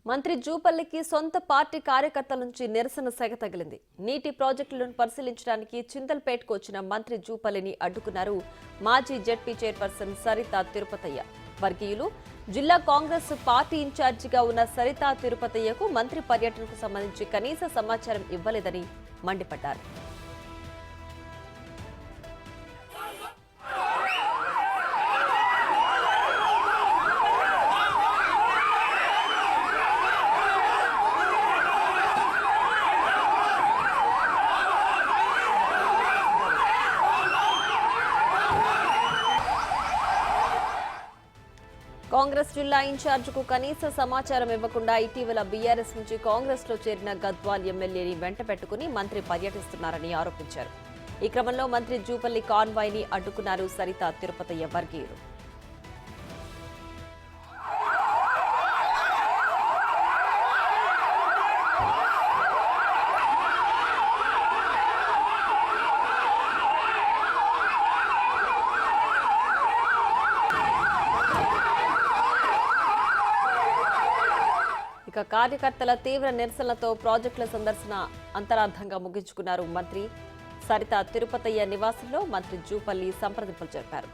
మంత్రి జూపల్లికి సొంత పార్టీ కార్యకర్తల నుంచి నిరసన సెగ తగిలింది. నీటి ప్రాజెక్టులను పరిశీలించడానికి చింతల్పేటకు వచ్చిన మంత్రి జూపల్లిని అడ్డుకున్నారు మాజీ జెడ్పీ చైర్పర్సన్ సరితా తిరుపతయ్య. వర్గీయులు జిల్లా కాంగ్రెస్ పార్టీ ఇన్ఛార్జిగా ఉన్న సరితా తిరుపతయ్యకు మంత్రి పర్యటనకు సంబంధించి కనీస సమాచారం ఇవ్వలేదని మండిపడ్డారు. కాంగ్రెస్ జిల్లా ఇన్ఛార్జికు కనీస సమాచారం ఇవ్వకుండా ఇటీవల బీఆర్ఎస్ నుంచి కాంగ్రెస్ లో చేరిన గద్వాల్ ఎమ్మెల్యేని వెంట పెట్టుకుని మంత్రి పర్యటిస్తున్నారని ఆరోపించారు. ఈ క్రమంలో మంత్రి జూపల్లి కాన్వాయ్ ని అడ్డుకున్నారు సరితా తిరుపతయ్య వర్గీయులు. ఇక కార్యకర్తల తీవ్ర నిరసనలతో ప్రాజెక్టుల సందర్శన అంతరార్థంగా ముగించుకున్నారు మంత్రి. సరితా తిరుపతయ్య నివాసంలో మంత్రి జూపల్లి సంప్రదింపులు జరిపారు.